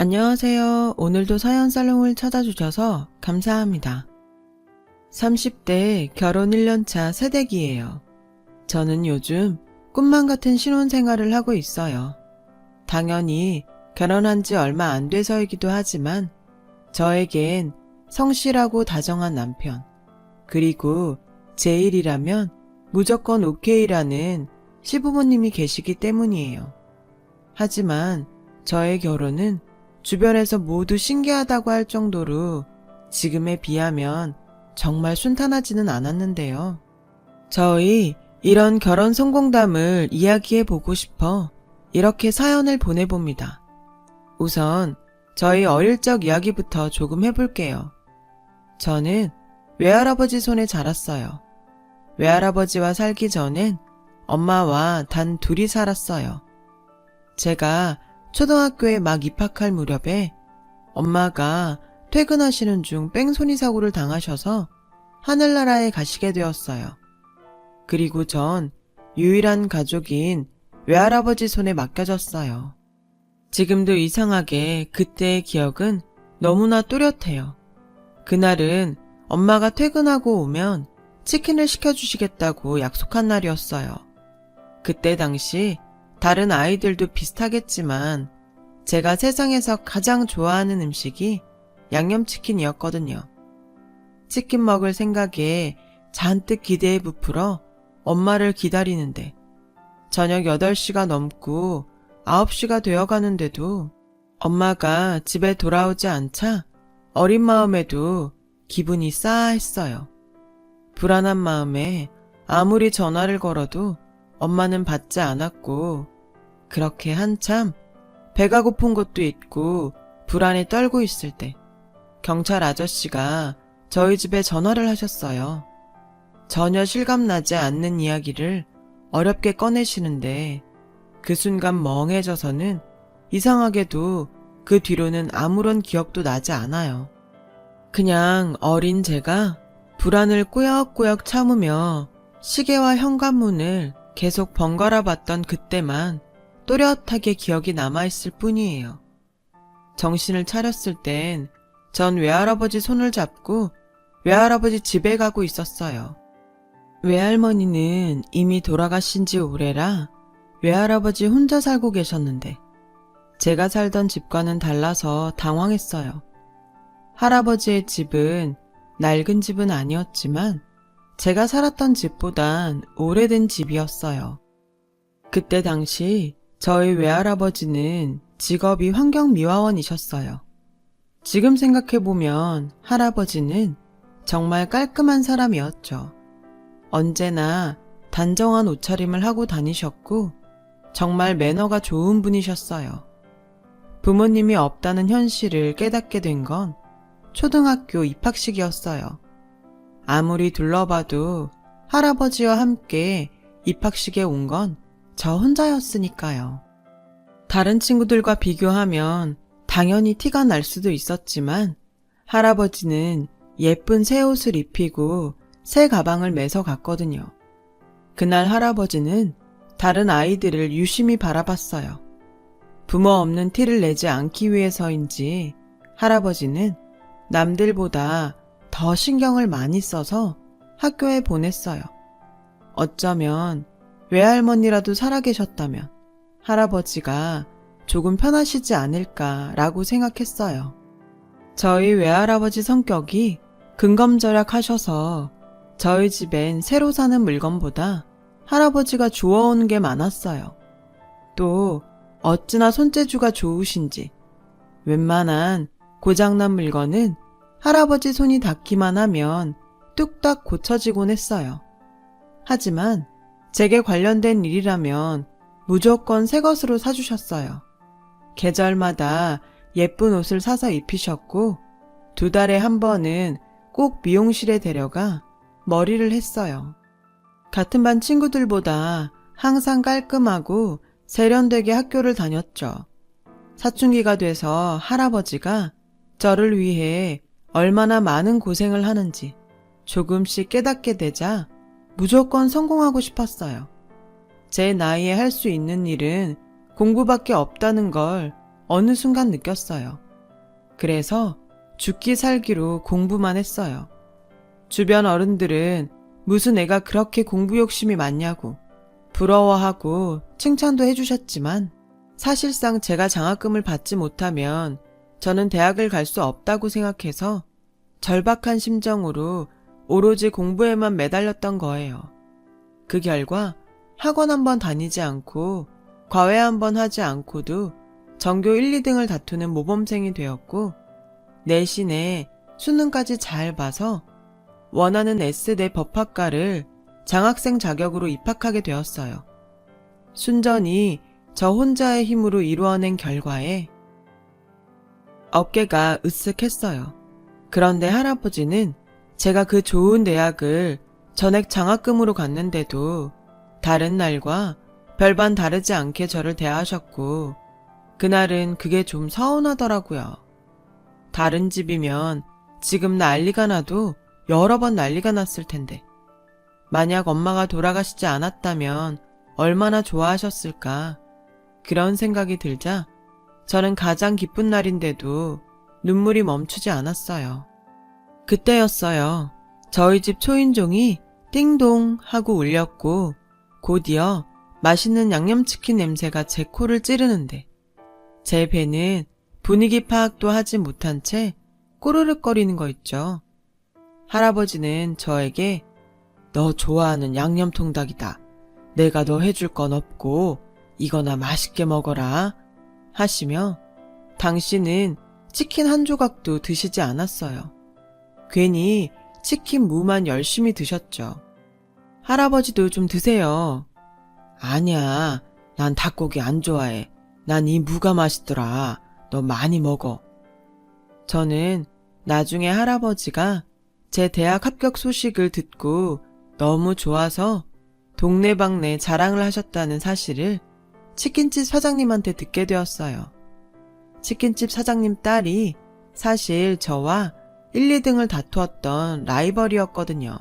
안녕하세요. 오늘도 사연살롱을 찾아주셔서 감사합니다. 30대 결혼 1년차 새댁이에요. 저는 요즘 꿈만 같은 신혼생활을 하고 있어요. 당연히 결혼한 지 얼마 안 돼서이기도 하지만 저에겐 성실하고 다정한 남편, 그리고 제 일이라면 무조건 오케이라는 시부모님이 계시기 때문이에요. 하지만 저의 결혼은 주변에서 모두 신기하다고 할 정도로 지금에 비하면 정말 순탄하지는 않았는데요. 저희 이런 결혼 성공담을 이야기해보고 싶어 이렇게 사연을 보내봅니다. 우선 저희 어릴 적 이야기부터 조금 해볼게요. 저는 외할아버지 손에 자랐어요. 외할아버지와 살기 전엔 엄마와 단 둘이 살았어요. 제가 초등학교에 막 입학할 무렵에 엄마가 퇴근하시는 중 뺑소니 사고를 당하셔서 하늘나라에 가시게 되었어요. 그리고 전 유일한 가족인 외할아버지 손에 맡겨졌어요. 지금도 이상하게 그때의 기억은 너무나 또렷해요. 그날은 엄마가 퇴근하고 오면 치킨을 시켜주시겠다고 약속한 날이었어요. 그때 당시 다른 아이들도 비슷하겠지만 제가 세상에서 가장 좋아하는 음식이 양념치킨이었거든요. 치킨 먹을 생각에 잔뜩 기대에 부풀어 엄마를 기다리는데 저녁 8시가 넘고 9시가 되어가는데도 엄마가 집에 돌아오지 않자 어린 마음에도 기분이 싸했어요. 불안한 마음에 아무리 전화를 걸어도 엄마는 받지 않았고 그렇게 한참 배가 고픈 것도 있고 불안에 떨고 있을 때 경찰 아저씨가 저희 집에 전화를 하셨어요. 전혀 실감나지 않는 이야기를 어렵게 꺼내시는데 그 순간 멍해져서는 이상하게도 그 뒤로는 아무런 기억도 나지 않아요. 그냥 어린 제가 불안을 꾸역꾸역 참으며 시계와 현관문을 계속 번갈아 봤던 그때만 또렷하게 기억이 남아있을 뿐이에요. 정신을 차렸을 땐 전 외할아버지 손을 잡고 외할아버지 집에 가고 있었어요. 외할머니는 이미 돌아가신 지 오래라 외할아버지 혼자 살고 계셨는데 제가 살던 집과는 달라서 당황했어요. 할아버지의 집은 낡은 집은 아니었지만 제가 살았던 집보단 오래된 집이었어요. 그때 당시 저희 외할아버지는 직업이 환경미화원이셨어요. 지금 생각해보면 할아버지는 정말 깔끔한 사람이었죠. 언제나 단정한 옷차림을 하고 다니셨고 정말 매너가 좋은 분이셨어요. 부모님이 없다는 현실을 깨닫게 된 건 초등학교 입학식이었어요. 아무리 둘러봐도 할아버지와 함께 입학식에 온 건 저 혼자였으니까요. 다른 친구들과 비교하면 당연히 티가 날 수도 있었지만 할아버지는 예쁜 새 옷을 입히고 새 가방을 매서 갔거든요. 그날 할아버지는 다른 아이들을 유심히 바라봤어요. 부모 없는 티를 내지 않기 위해서인지 할아버지는 남들보다 더 신경을 많이 써서 학교에 보냈어요. 어쩌면 외할머니라도 살아계셨다면 할아버지가 조금 편하시지 않을까라고 생각했어요. 저희 외할아버지 성격이 근검절약하셔서 저희 집엔 새로 사는 물건보다 할아버지가 주워오는 게 많았어요. 또 어찌나 손재주가 좋으신지 웬만한 고장난 물건은 할아버지 손이 닿기만 하면 뚝딱 고쳐지곤 했어요. 하지만 제게 관련된 일이라면 무조건 새 것으로 사주셨어요. 계절마다 예쁜 옷을 사서 입히셨고 2달에 한 번은 꼭 미용실에 데려가 머리를 했어요. 같은 반 친구들보다 항상 깔끔하고 세련되게 학교를 다녔죠. 사춘기가 돼서 할아버지가 저를 위해 얼마나 많은 고생을 하는지 조금씩 깨닫게 되자 무조건 성공하고 싶었어요. 제 나이에 할 수 있는 일은 공부밖에 없다는 걸 어느 순간 느꼈어요. 그래서 죽기 살기로 공부만 했어요. 주변 어른들은 무슨 애가 그렇게 공부 욕심이 많냐고 부러워하고 칭찬도 해주셨지만 사실상 제가 장학금을 받지 못하면 저는 대학을 갈 수 없다고 생각해서 절박한 심정으로 오로지 공부에만 매달렸던 거예요. 그 결과 학원 한번 다니지 않고 과외 한번 하지 않고도 전교 1, 2등을 다투는 모범생이 되었고 내신에 수능까지 잘 봐서 원하는 S대 법학과를 장학생 자격으로 입학하게 되었어요. 순전히 저 혼자의 힘으로 이루어낸 결과에 어깨가 으쓱했어요. 그런데 할아버지는 제가 그 좋은 대학을 전액 장학금으로 갔는데도 다른 날과 별반 다르지 않게 저를 대하셨고 그날은 그게 좀 서운하더라고요. 다른 집이면 지금 난리가 나도 여러 번 난리가 났을 텐데 만약 엄마가 돌아가시지 않았다면 얼마나 좋아하셨을까 그런 생각이 들자 저는 가장 기쁜 날인데도 눈물이 멈추지 않았어요. 그때였어요. 저희 집 초인종이 띵동 하고 울렸고 곧이어 맛있는 양념치킨 냄새가 제 코를 찌르는데 제 배는 분위기 파악도 하지 못한 채 꼬르륵거리는 거 있죠. 할아버지는 저에게 너 좋아하는 양념통닭이다. 내가 너 해줄 건 없고 이거나 맛있게 먹어라 하시며 당신은 치킨 한 조각도 드시지 않았어요. 괜히 치킨 무만 열심히 드셨죠. 할아버지도 좀 드세요. 아니야, 난 닭고기 안 좋아해. 난 이 무가 맛있더라. 너 많이 먹어. 저는 나중에 할아버지가 제 대학 합격 소식을 듣고 너무 좋아서 동네방네 자랑을 하셨다는 사실을 치킨집 사장님한테 듣게 되었어요. 치킨집 사장님 딸이 사실 저와 1, 2등을 다투었던 라이벌이었거든요.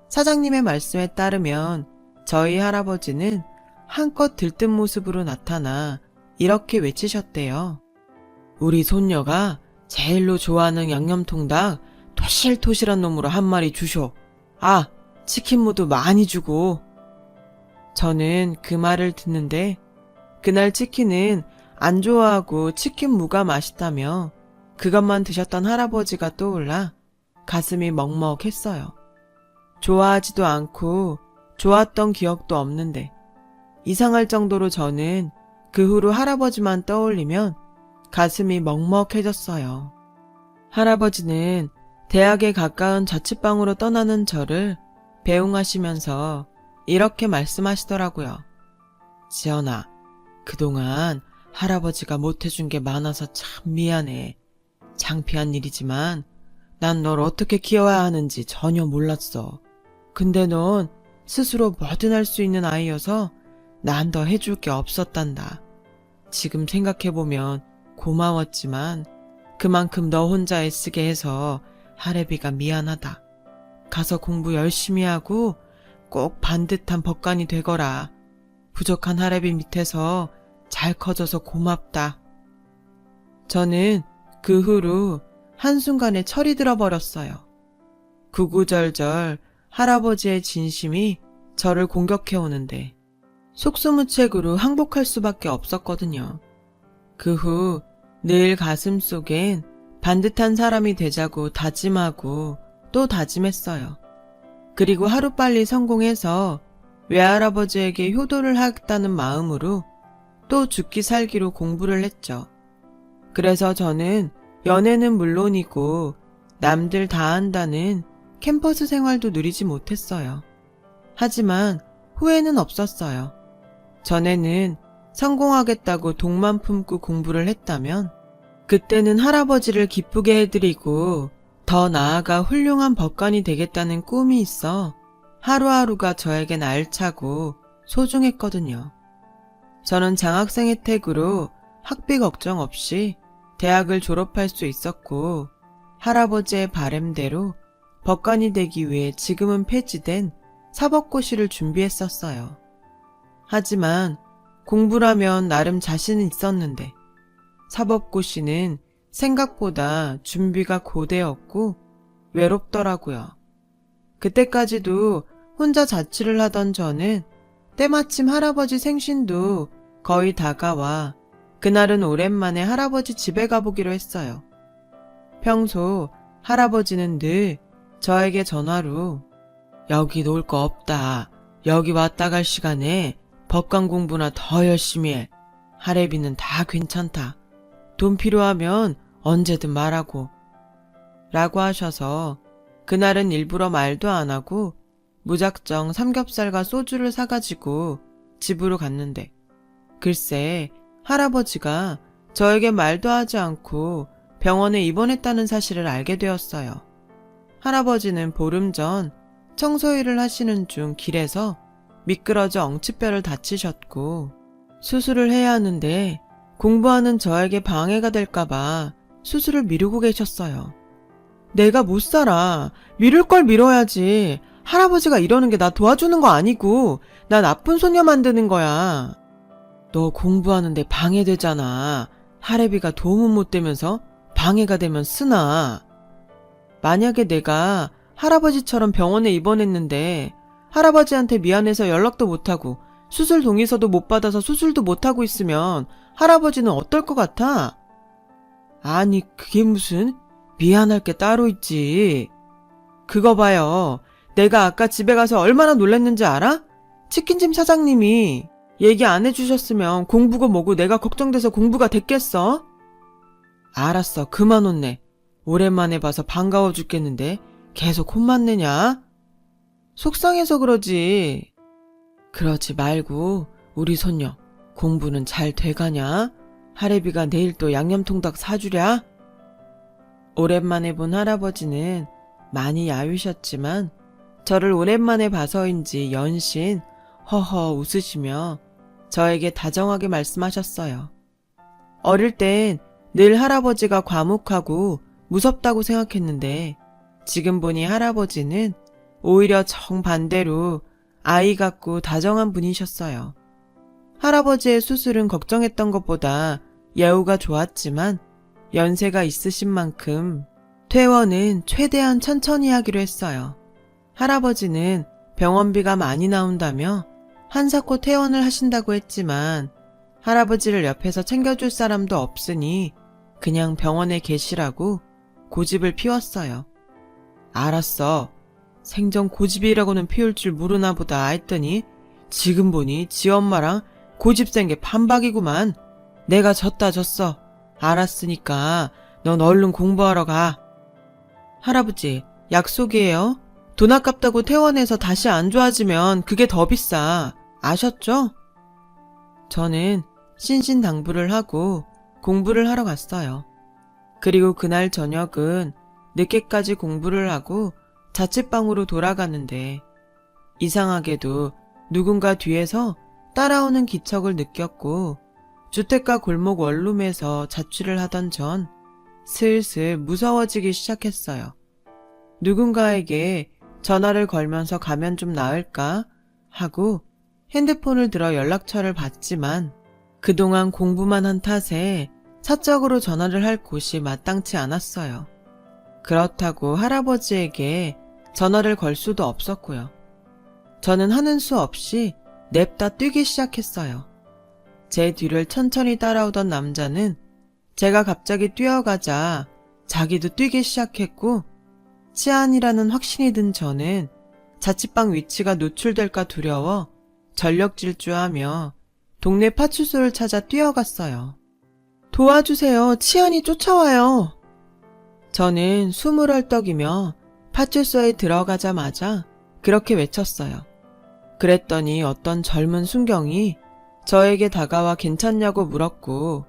사장님의 말씀에 따르면 저희 할아버지는 한껏 들뜬 모습으로 나타나 이렇게 외치셨대요. 우리 손녀가 제일로 좋아하는 양념통닭 토실토실한 놈으로 한 마리 주쇼. 아, 치킨무도 많이 주고. 저는 그 말을 듣는데 그날 치킨은 안 좋아하고 치킨무가 맛있다며 그것만 드셨던 할아버지가 떠올라 가슴이 먹먹했어요. 좋아하지도 않고 좋았던 기억도 없는데 이상할 정도로 저는 그 후로 할아버지만 떠올리면 가슴이 먹먹해졌어요. 할아버지는 대학에 가까운 자취방으로 떠나는 저를 배웅하시면서 이렇게 말씀하시더라고요. 지연아, 그동안 할아버지가 못해준 게 많아서 참 미안해. 창피한 일이지만 난 널 어떻게 키워야 하는지 전혀 몰랐어. 근데 넌 스스로 뭐든 할 수 있는 아이여서 난 더 해줄 게 없었단다. 지금 생각해보면 고마웠지만 그만큼 너 혼자 애쓰게 해서 할애비가 미안하다. 가서 공부 열심히 하고 꼭 반듯한 법관이 되거라. 부족한 할애비 밑에서 잘 커져서 고맙다. 저는 그 후로 한순간에 철이 들어버렸어요. 구구절절 할아버지의 진심이 저를 공격해오는데 속수무책으로 항복할 수밖에 없었거든요. 그 후 늘 가슴속엔 반듯한 사람이 되자고 다짐하고 또 다짐했어요. 그리고 하루빨리 성공해서 외할아버지에게 효도를 하겠다는 마음으로 또 죽기 살기로 공부를 했죠. 그래서 저는 연애는 물론이고 남들 다 한다는 캠퍼스 생활도 누리지 못했어요. 하지만 후회는 없었어요. 전에는 성공하겠다고 독만 품고 공부를 했다면 그때는 할아버지를 기쁘게 해드리고 더 나아가 훌륭한 법관이 되겠다는 꿈이 있어 하루하루가 저에겐 알차고 소중했거든요. 저는 장학생 혜택으로 학비 걱정 없이 대학을 졸업할 수 있었고 할아버지의 바램대로 법관이 되기 위해 지금은 폐지된 사법고시를 준비했었어요. 하지만 공부라면 나름 자신은 있었는데 사법고 씨는 생각보다 준비가 고되었고 외롭더라고요. 그때까지도 혼자 자취를 하던 저는 때마침 할아버지 생신도 거의 다가와 그날은 오랜만에 할아버지 집에 가보기로 했어요. 평소 할아버지는 늘 저에게 전화로 여기 놀 거 없다. 여기 왔다 갈 시간에 법관 공부나 더 열심히 해. 할애비는 다 괜찮다. 돈 필요하면 언제든 말하고. 라고 하셔서 그날은 일부러 말도 안 하고 무작정 삼겹살과 소주를 사가지고 집으로 갔는데 글쎄 할아버지가 저에게 말도 하지 않고 병원에 입원했다는 사실을 알게 되었어요. 할아버지는 보름 전 청소일을 하시는 중 길에서 미끄러져 엉치뼈를 다치셨고 수술을 해야 하는데 공부하는 저에게 방해가 될까봐 수술을 미루고 계셨어요. 내가 못 살아. 미룰 걸 미뤄야지. 할아버지가 이러는 게 나 도와주는 거 아니고 나 나쁜 소녀 만드는 거야. 너 공부하는데 방해되잖아. 할애비가 도움은 못 되면서 방해가 되면 쓰나. 만약에 내가 할아버지처럼 병원에 입원했는데 할아버지한테 미안해서 연락도 못하고 수술 동의서도 못 받아서 수술도 못하고 있으면 할아버지는 어떨 것 같아? 아니 그게 무슨 미안할 게 따로 있지. 그거 봐요. 내가 아까 집에 가서 얼마나 놀랐는지 알아? 치킨집 사장님이 얘기 안 해주셨으면 공부고 뭐고 내가 걱정돼서 공부가 됐겠어? 알았어. 그만 혼내. 오랜만에 봐서 반가워 죽겠는데 계속 혼만 내냐? 속상해서 그러지. 그러지 말고 우리 손녀 공부는 잘 돼가냐? 할애비가 내일 또 양념통닭 사주랴? 오랜만에 본 할아버지는 많이 야위셨지만 저를 오랜만에 봐서인지 연신 허허 웃으시며 저에게 다정하게 말씀하셨어요. 어릴 땐 늘 할아버지가 과묵하고 무섭다고 생각했는데 지금 보니 할아버지는 오히려 정반대로 아이 같고 다정한 분이셨어요. 할아버지의 수술은 걱정했던 것보다 예후가 좋았지만 연세가 있으신 만큼 퇴원은 최대한 천천히 하기로 했어요. 할아버지는 병원비가 많이 나온다며 한사코 퇴원을 하신다고 했지만 할아버지를 옆에서 챙겨줄 사람도 없으니 그냥 병원에 계시라고 고집을 피웠어요. 알았어. 생전 고집이라고는 피울 줄 모르나 보다 했더니 지금 보니 지 엄마랑 고집 센 게 판박이구만. 내가 졌어. 알았으니까 넌 얼른 공부하러 가. 할아버지, 약속이에요. 돈 아깝다고 퇴원해서 다시 안 좋아지면 그게 더 비싸. 아셨죠? 저는 신신당부를 하고 공부를 하러 갔어요. 그리고 그날 저녁은 늦게까지 공부를 하고 자취방으로 돌아가는데 이상하게도 누군가 뒤에서 따라오는 기척을 느꼈고 주택가 골목 원룸에서 자취를 하던 전 슬슬 무서워지기 시작했어요. 누군가에게 전화를 걸면서 가면 좀 나을까 하고 핸드폰을 들어 연락처를 받지만 그동안 공부만 한 탓에 사적으로 전화를 할 곳이 마땅치 않았어요. 그렇다고 할아버지에게 전화를 걸 수도 없었고요. 저는 하는 수 없이 냅다 뛰기 시작했어요. 제 뒤를 천천히 따라오던 남자는 제가 갑자기 뛰어가자 자기도 뛰기 시작했고 치안이라는 확신이 든 저는 자취방 위치가 노출될까 두려워 전력 질주하며 동네 파출소를 찾아 뛰어갔어요. 도와주세요. 치안이 쫓아와요. 저는 숨을 헐떡이며 파출소에 들어가자마자 그렇게 외쳤어요. 그랬더니 어떤 젊은 순경이 저에게 다가와 괜찮냐고 물었고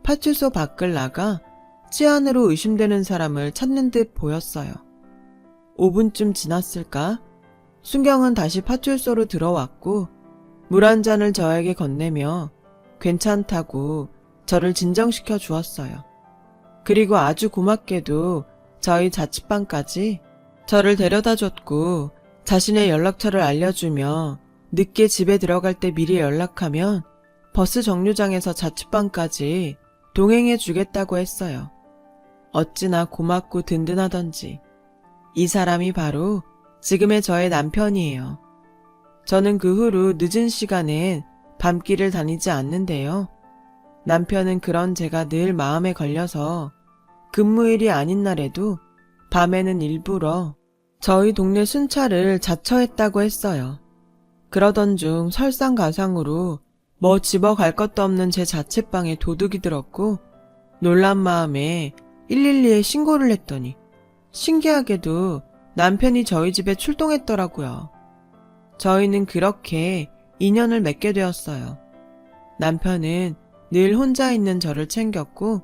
파출소 밖을 나가 치안으로 의심되는 사람을 찾는 듯 보였어요. 5분쯤 지났을까? 순경은 다시 파출소로 들어왔고 물 한 잔을 저에게 건네며 괜찮다고 저를 진정시켜 주었어요. 그리고 아주 고맙게도 저희 자취방까지 저를 데려다 줬고 자신의 연락처를 알려주며 늦게 집에 들어갈 때 미리 연락하면 버스 정류장에서 자취방까지 동행해 주겠다고 했어요. 어찌나 고맙고 든든하던지. 이 사람이 바로 지금의 저의 남편이에요. 저는 그 후로 늦은 시간엔 밤길을 다니지 않는데요. 남편은 그런 제가 늘 마음에 걸려서 근무일이 아닌 날에도 밤에는 일부러 저희 동네 순찰을 자처했다고 했어요. 그러던 중 설상가상으로 뭐 집어갈 것도 없는 제 자취방에 도둑이 들었고 놀란 마음에 112에 신고를 했더니 신기하게도 남편이 저희 집에 출동했더라고요. 저희는 그렇게 인연을 맺게 되었어요. 남편은 늘 혼자 있는 저를 챙겼고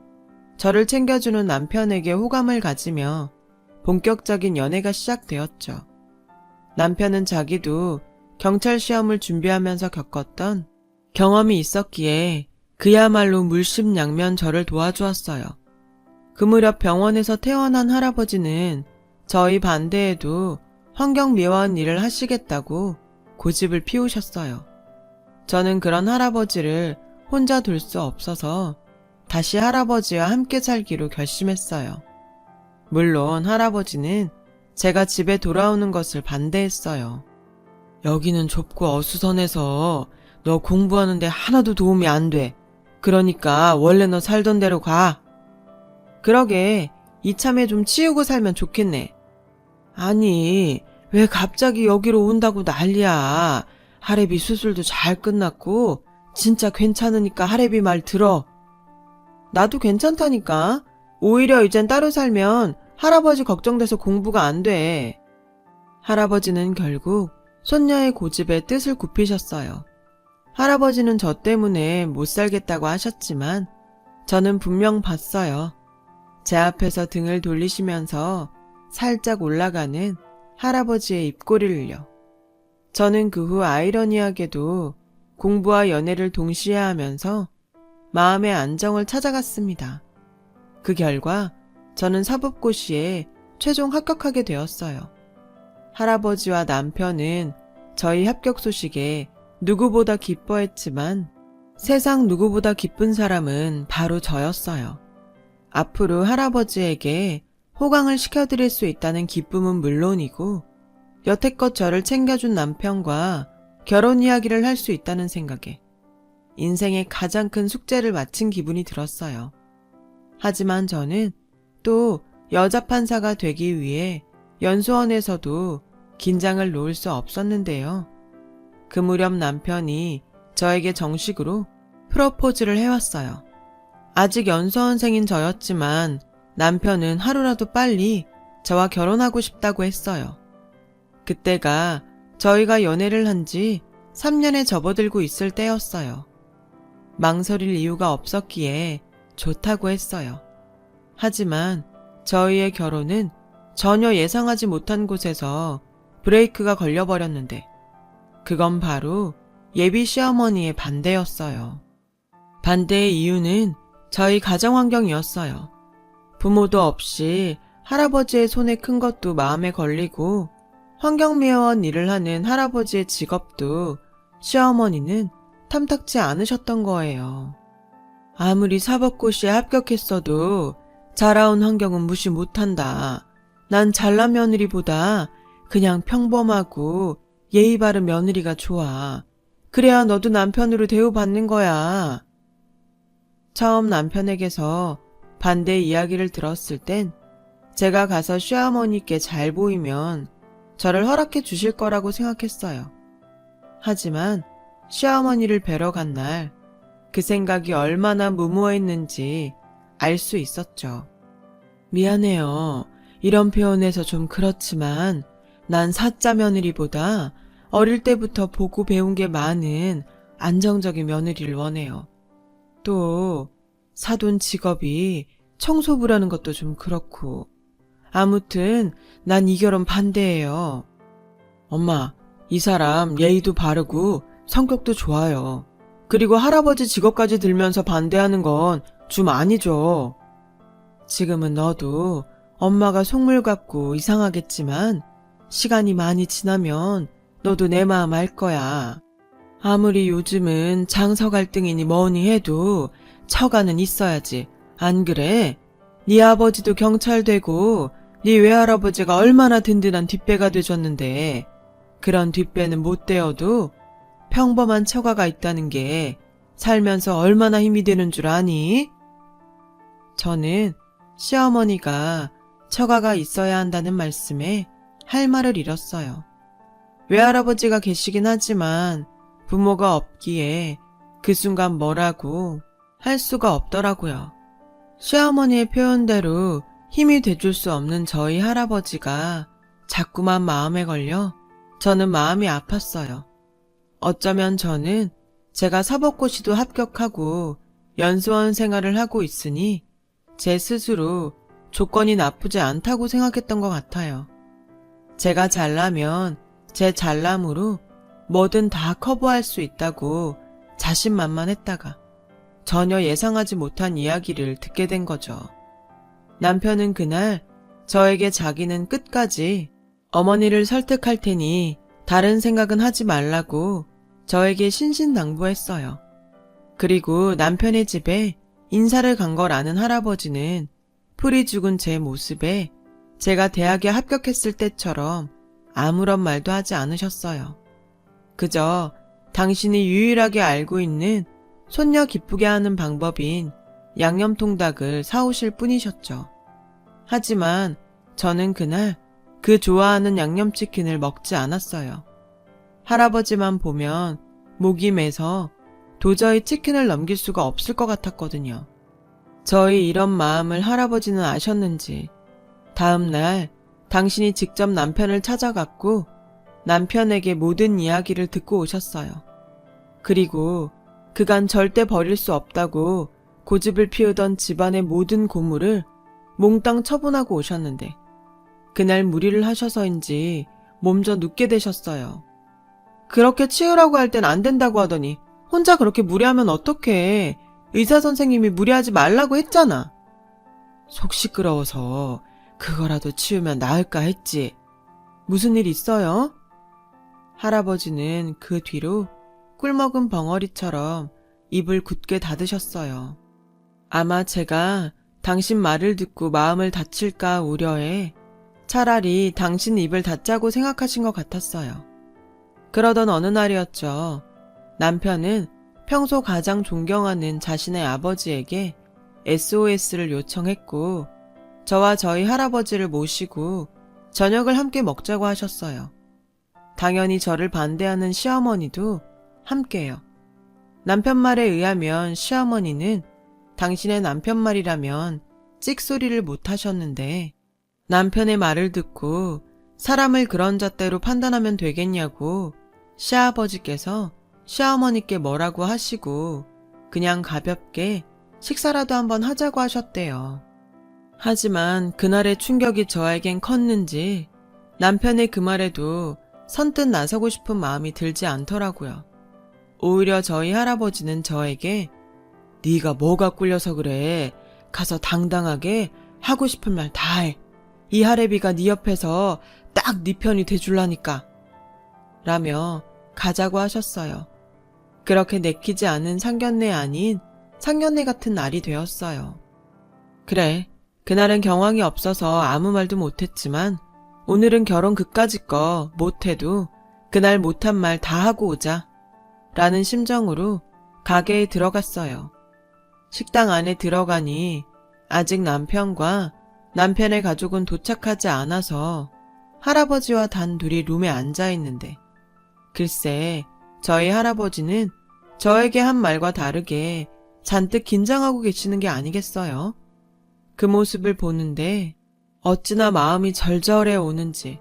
저를 챙겨주는 남편에게 호감을 가지며 본격적인 연애가 시작되었죠. 남편은 자기도 경찰 시험을 준비하면서 겪었던 경험이 있었기에 그야말로 물심양면 저를 도와주었어요. 그 무렵 병원에서 퇴원한 할아버지는 저희 반대에도 환경미화원 일을 하시겠다고 고집을 피우셨어요. 저는 그런 할아버지를 혼자 둘 수 없어서 다시 할아버지와 함께 살기로 결심했어요. 물론 할아버지는 제가 집에 돌아오는 것을 반대했어요. 여기는 좁고 어수선해서 너 공부하는데 하나도 도움이 안 돼. 그러니까 원래 너 살던 대로 가. 그러게 이참에 좀 치우고 살면 좋겠네. 아니 왜 갑자기 여기로 온다고 난리야. 할애비 수술도 잘 끝났고 진짜 괜찮으니까 할애비 말 들어. 나도 괜찮다니까. 오히려 이젠 따로 살면 할아버지 걱정돼서 공부가 안 돼. 할아버지는 결국 손녀의 고집에 뜻을 굽히셨어요. 할아버지는 저 때문에 못 살겠다고 하셨지만 저는 분명 봤어요. 제 앞에서 등을 돌리시면서 살짝 올라가는 할아버지의 입꼬리를요. 저는 그 후 아이러니하게도 공부와 연애를 동시에 하면서 마음의 안정을 찾아갔습니다. 그 결과 저는 사법고시에 최종 합격하게 되었어요. 할아버지와 남편은 저희 합격 소식에 누구보다 기뻐했지만 세상 누구보다 기쁜 사람은 바로 저였어요. 앞으로 할아버지에게 호강을 시켜드릴 수 있다는 기쁨은 물론이고 여태껏 저를 챙겨준 남편과 결혼 이야기를 할 수 있다는 생각에 인생의 가장 큰 숙제를 마친 기분이 들었어요. 하지만 저는 또 여자 판사가 되기 위해 연수원에서도 긴장을 놓을 수 없었는데요. 그 무렵 남편이 저에게 정식으로 프러포즈를 해왔어요. 아직 연수원생인 저였지만 남편은 하루라도 빨리 저와 결혼하고 싶다고 했어요. 그때가 저희가 연애를 한 지 3년에 접어들고 있을 때였어요. 망설일 이유가 없었기에 좋다고 했어요. 하지만 저희의 결혼은 전혀 예상하지 못한 곳에서 브레이크가 걸려버렸는데 그건 바로 예비 시어머니의 반대였어요. 반대의 이유는 저희 가정 환경이었어요. 부모도 없이 할아버지의 손에 큰 것도 마음에 걸리고 환경미화원 일을 하는 할아버지의 직업도 시어머니는 탐탁지 않으셨던 거예요. 아무리 사법고시에 합격했어도 자라온 환경은 무시 못한다. 난 잘난 며느리보다 그냥 평범하고 예의 바른 며느리가 좋아. 그래야 너도 남편으로 대우받는 거야. 처음 남편에게서 반대 이야기를 들었을 땐 제가 가서 시어머니께 잘 보이면 저를 허락해 주실 거라고 생각했어요. 하지만 시어머니를 뵈러 간 날 그 생각이 얼마나 무모했는지 알 수 있었죠. 미안해요. 이런 표현에서 좀 그렇지만 난 사짜 며느리보다 어릴 때부터 보고 배운 게 많은 안정적인 며느리를 원해요. 또 사돈 직업이 청소부라는 것도 좀 그렇고 아무튼 난 이 결혼 반대예요. 엄마, 이 사람 예의도 바르고 성격도 좋아요. 그리고 할아버지 직업까지 들면서 반대하는 건 좀 아니죠. 지금은 너도 엄마가 속물 같고 이상하겠지만 시간이 많이 지나면 너도 내 마음 알 거야. 아무리 요즘은 장서 갈등이니 뭐니 해도 처가는 있어야지. 안 그래? 네 아버지도 경찰 되고 네 외할아버지가 얼마나 든든한 뒷배가 되줬는데 그런 뒷배는 못 되어도 평범한 처가가 있다는 게 살면서 얼마나 힘이 되는 줄 아니? 저는 시어머니가 처가가 있어야 한다는 말씀에 할 말을 잃었어요. 외할아버지가 계시긴 하지만 부모가 없기에 그 순간 뭐라고 할 수가 없더라고요. 시어머니의 표현대로 힘이 돼줄 수 없는 저희 할아버지가 자꾸만 마음에 걸려 저는 마음이 아팠어요. 어쩌면 저는 제가 사법고시도 합격하고 연수원 생활을 하고 있으니 제 스스로 조건이 나쁘지 않다고 생각했던 것 같아요. 제가 잘나면 제 잘남으로 뭐든 다 커버할 수 있다고 자신만만했다가 전혀 예상하지 못한 이야기를 듣게 된 거죠. 남편은 그날 저에게 자기는 끝까지 어머니를 설득할 테니 다른 생각은 하지 말라고 저에게 신신당부했어요. 그리고 남편의 집에 인사를 간 걸 아는 할아버지는 풀이 죽은 제 모습에 제가 대학에 합격했을 때처럼 아무런 말도 하지 않으셨어요. 그저 당신이 유일하게 알고 있는 손녀 기쁘게 하는 방법인 양념통닭을 사오실 뿐이셨죠. 하지만 저는 그날 그 좋아하는 양념치킨을 먹지 않았어요. 할아버지만 보면 목이 메서 도저히 치킨을 넘길 수가 없을 것 같았거든요. 저희 이런 마음을 할아버지는 아셨는지 다음 날 당신이 직접 남편을 찾아갔고 남편에게 모든 이야기를 듣고 오셨어요. 그리고 그간 절대 버릴 수 없다고 고집을 피우던 집안의 모든 고물을 몽땅 처분하고 오셨는데 그날 무리를 하셔서인지 몸져 눕게 되셨어요. 그렇게 치우라고 할 땐 안 된다고 하더니 혼자 그렇게 무리하면 어떡해. 의사 선생님이 무리하지 말라고 했잖아. 속 시끄러워서 그거라도 치우면 나을까 했지. 무슨 일 있어요? 할아버지는 그 뒤로 꿀먹은 벙어리처럼 입을 굳게 닫으셨어요. 아마 제가 당신 말을 듣고 마음을 다칠까 우려해 차라리 당신 입을 닫자고 생각하신 것 같았어요. 그러던 어느 날이었죠. 남편은 평소 가장 존경하는 자신의 아버지에게 SOS를 요청했고 저와 저희 할아버지를 모시고 저녁을 함께 먹자고 하셨어요. 당연히 저를 반대하는 시어머니도 함께요. 남편 말에 의하면 시어머니는 당신의 남편 말이라면 찍소리를 못 하셨는데 남편의 말을 듣고 사람을 그런 잣대로 판단하면 되겠냐고 시아버지께서 시어머니께 뭐라고 하시고 그냥 가볍게 식사라도 한번 하자고 하셨대요. 하지만 그날의 충격이 저에겐 컸는지 남편의 그 말에도 선뜻 나서고 싶은 마음이 들지 않더라고요. 오히려 저희 할아버지는 저에게 네가 뭐가 꿀려서 그래. 가서 당당하게 하고 싶은 말 다 해. 이 할애비가 네 옆에서 딱 네 편이 돼줄라니까. 라며 가자고 하셨어요. 그렇게 내키지 않은 상견례 아닌 상견례 같은 날이 되었어요. 그래, 그날은 경황이 없어서 아무 말도 못했지만 오늘은 결혼 그까짓 거 못해도 그날 못한 말 다 하고 오자 라는 심정으로 가게에 들어갔어요. 식당 안에 들어가니 아직 남편과 남편의 가족은 도착하지 않아서 할아버지와 단 둘이 룸에 앉아 있는데 글쎄 저희 할아버지는 저에게 한 말과 다르게 잔뜩 긴장하고 계시는 게 아니겠어요? 그 모습을 보는데 어찌나 마음이 절절해 오는지.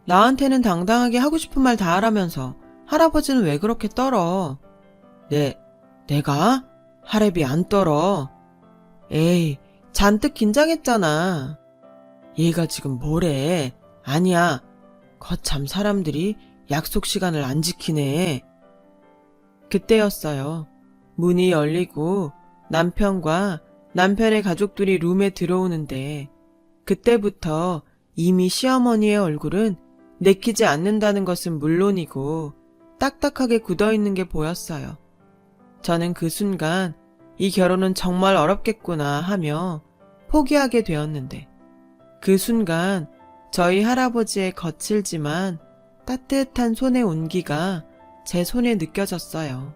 나한테는 당당하게 하고 싶은 말 다 하라면서 할아버지는 왜 그렇게 떨어? 내가? 할애비 안 떨어. 에이, 잔뜩 긴장했잖아. 얘가 지금 뭐래? 아니야. 거참 사람들이 약속 시간을 안 지키네. 그때였어요. 문이 열리고 남편과 남편의 가족들이 룸에 들어오는데 그때부터 이미 시어머니의 얼굴은 내키지 않는다는 것은 물론이고 딱딱하게 굳어있는 게 보였어요. 저는 그 순간 이 결혼은 정말 어렵겠구나 하며 포기하게 되었는데 그 순간 저희 할아버지의 거칠지만 따뜻한 손의 온기가 제 손에 느껴졌어요.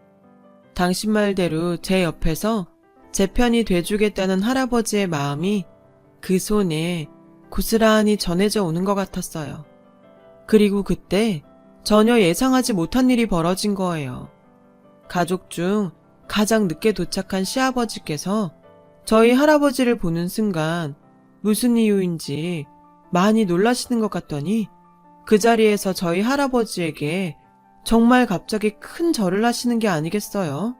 당신 말대로 제 옆에서 제 편이 돼주겠다는 할아버지의 마음이 그 손에 고스란히 전해져 오는 것 같았어요. 그리고 그때 전혀 예상하지 못한 일이 벌어진 거예요. 가족 중 가장 늦게 도착한 시아버지께서 저희 할아버지를 보는 순간 무슨 이유인지 많이 놀라시는 것 같더니 그 자리에서 저희 할아버지에게 정말 갑자기 큰 절을 하시는 게 아니겠어요?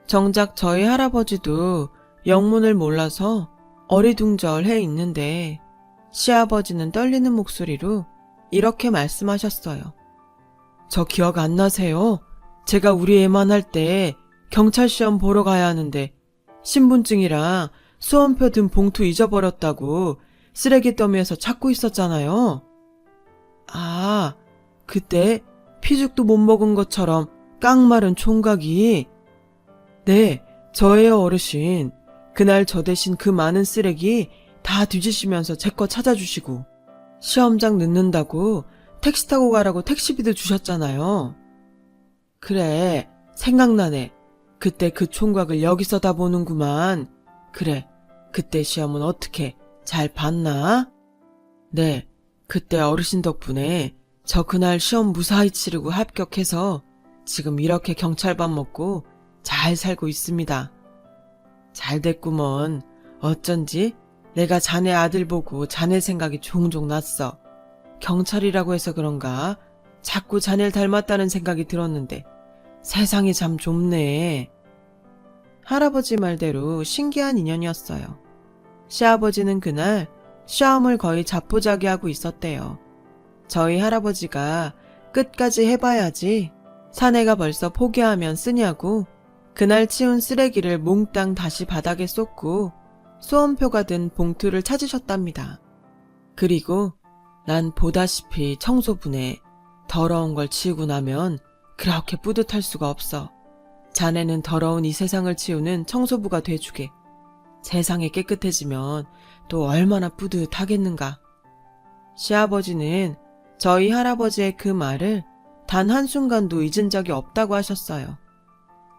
정작 저희 할아버지도 영문을 몰라서 어리둥절해 있는데 시아버지는 떨리는 목소리로 이렇게 말씀하셨어요. 저 기억 안 나세요? 제가 우리 애만 할 때 경찰 시험 보러 가야 하는데 신분증이랑 수험표 든 봉투 잊어버렸다고 쓰레기 더미에서 찾고 있었잖아요. 아, 그때 피죽도 못 먹은 것처럼 깡마른 총각이. 네, 저예요 어르신. 그날 저 대신 그 많은 쓰레기 다 뒤지시면서 제 거 찾아주시고 시험장 늦는다고 택시 타고 가라고 택시비도 주셨잖아요. 그래, 생각나네. 그때 그 총각을 여기서 다 보는구만. 그래, 그때 시험은 어떻게 잘 봤나? 네, 그때 어르신 덕분에 저 그날 시험 무사히 치르고 합격해서 지금 이렇게 경찰밥 먹고 잘 살고 있습니다. 잘 됐구먼. 어쩐지 내가 자네 아들 보고 자네 생각이 종종 났어. 경찰이라고 해서 그런가 자꾸 자네를 닮았다는 생각이 들었는데 세상이 참 좁네. 할아버지 말대로 신기한 인연이었어요. 시아버지는 그날 시험을 거의 자포자기하고 있었대요. 저희 할아버지가 끝까지 해봐야지 사내가 벌써 포기하면 쓰냐고 그날 치운 쓰레기를 몽땅 다시 바닥에 쏟고 수험표가 든 봉투를 찾으셨답니다. 그리고 난 보다시피 청소분에 더러운 걸 치우고 나면 그렇게 뿌듯할 수가 없어. 자네는 더러운 이 세상을 치우는 청소부가 돼주게. 세상이 깨끗해지면 또 얼마나 뿌듯하겠는가. 시아버지는 저희 할아버지의 그 말을 단 한순간도 잊은 적이 없다고 하셨어요.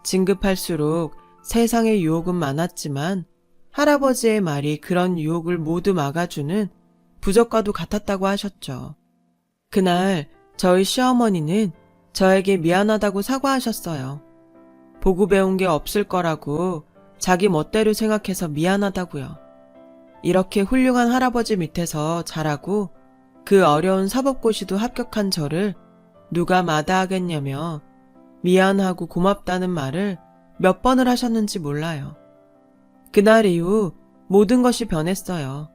진급할수록 세상의 유혹은 많았지만 할아버지의 말이 그런 유혹을 모두 막아주는 부적과도 같았다고 하셨죠. 그날 저희 시어머니는 저에게 미안하다고 사과하셨어요. 보고 배운 게 없을 거라고 자기 멋대로 생각해서 미안하다고요. 이렇게 훌륭한 할아버지 밑에서 자라고 그 어려운 사법고시도 합격한 저를 누가 마다하겠냐며 미안하고 고맙다는 말을 몇 번을 하셨는지 몰라요. 그날 이후 모든 것이 변했어요.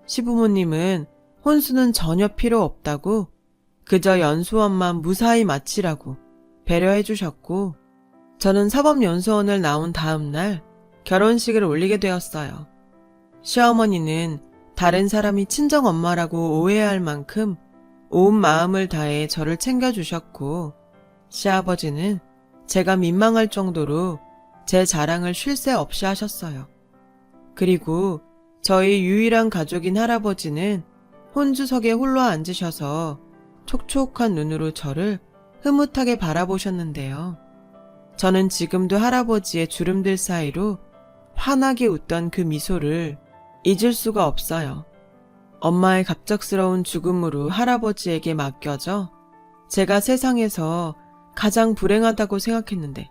시부모님은 혼수는 전혀 필요 없다고 그저 연수원만 무사히 마치라고 배려해 주셨고 저는 사법연수원을 나온 다음 날 결혼식을 올리게 되었어요. 시어머니는 다른 사람이 친정엄마라고 오해할 만큼 온 마음을 다해 저를 챙겨주셨고 시아버지는 제가 민망할 정도로 제 자랑을 쉴 새 없이 하셨어요. 그리고 저희 유일한 가족인 할아버지는 혼주석에 홀로 앉으셔서 촉촉한 눈으로 저를 흐뭇하게 바라보셨는데요. 저는 지금도 할아버지의 주름들 사이로 환하게 웃던 그 미소를 잊을 수가 없어요. 엄마의 갑작스러운 죽음으로 할아버지에게 맡겨져 제가 세상에서 가장 불행하다고 생각했는데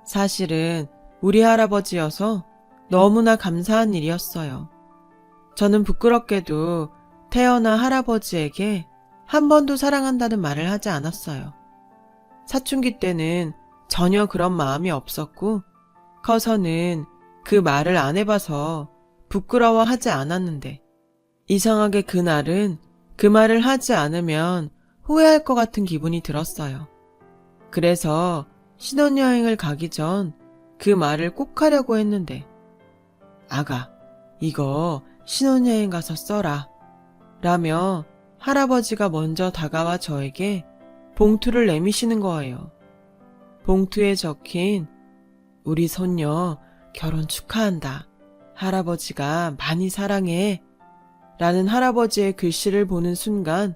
사실은 우리 할아버지여서 너무나 감사한 일이었어요. 저는 부끄럽게도 태어나 할아버지에게 한 번도 사랑한다는 말을 하지 않았어요. 사춘기 때는 전혀 그런 마음이 없었고 커서는 그 말을 안 해봐서 부끄러워하지 않았는데 이상하게 그날은 그 말을 하지 않으면 후회할 것 같은 기분이 들었어요. 그래서 신혼여행을 가기 전 그 말을 꼭 하려고 했는데 아가, 이거 신혼여행 가서 써라 라며 할아버지가 먼저 다가와 저에게 봉투를 내미시는 거예요. 봉투에 적힌 우리 손녀 결혼 축하한다. 할아버지가 많이 사랑해. 라는 할아버지의 글씨를 보는 순간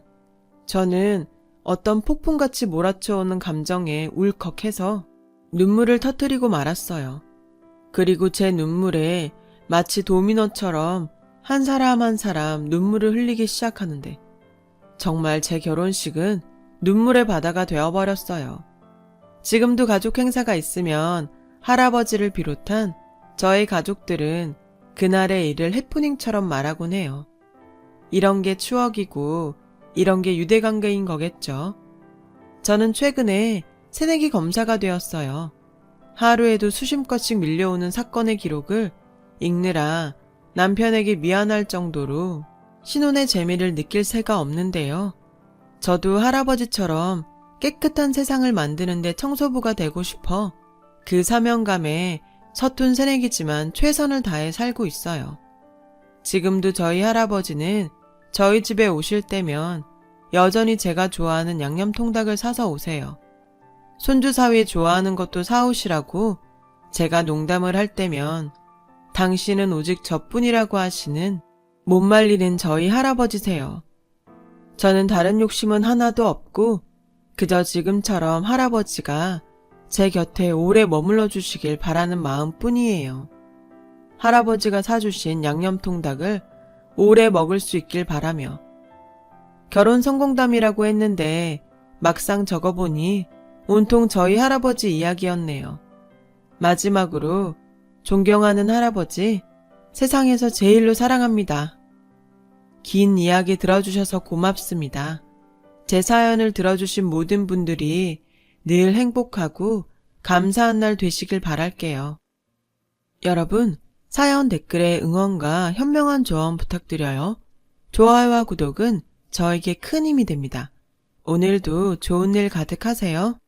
저는 어떤 폭풍같이 몰아쳐오는 감정에 울컥해서 눈물을 터뜨리고 말았어요. 그리고 제 눈물에 마치 도미노처럼 한 사람 한 사람 눈물을 흘리기 시작하는데 정말 제 결혼식은 눈물의 바다가 되어버렸어요. 지금도 가족 행사가 있으면 할아버지를 비롯한 저의 가족들은 그날의 일을 해프닝처럼 말하곤 해요. 이런 게 추억이고 이런 게 유대관계인 거겠죠. 저는 최근에 새내기 검사가 되었어요. 하루에도 수십 건씩 밀려오는 사건의 기록을 읽느라 남편에게 미안할 정도로 신혼의 재미를 느낄 새가 없는데요. 저도 할아버지처럼 깨끗한 세상을 만드는데 청소부가 되고 싶어 그 사명감에 서툰 새내기지만 최선을 다해 살고 있어요. 지금도 저희 할아버지는 저희 집에 오실 때면 여전히 제가 좋아하는 양념통닭을 사서 오세요. 손주 사위 좋아하는 것도 사오시라고 제가 농담을 할 때면 당신은 오직 저뿐이라고 하시는 못 말리는 저희 할아버지세요. 저는 다른 욕심은 하나도 없고 그저 지금처럼 할아버지가 제 곁에 오래 머물러 주시길 바라는 마음뿐이에요. 할아버지가 사주신 양념통닭을 오래 먹을 수 있길 바라며 결혼 성공담이라고 했는데 막상 적어보니 온통 저희 할아버지 이야기였네요. 마지막으로 존경하는 할아버지, 세상에서 제일로 사랑합니다. 긴 이야기 들어주셔서 고맙습니다. 제 사연을 들어주신 모든 분들이 늘 행복하고 감사한 날 되시길 바랄게요. 여러분, 사연 댓글에 응원과 현명한 조언 부탁드려요. 좋아요와 구독은 저에게 큰 힘이 됩니다. 오늘도 좋은 일 가득하세요.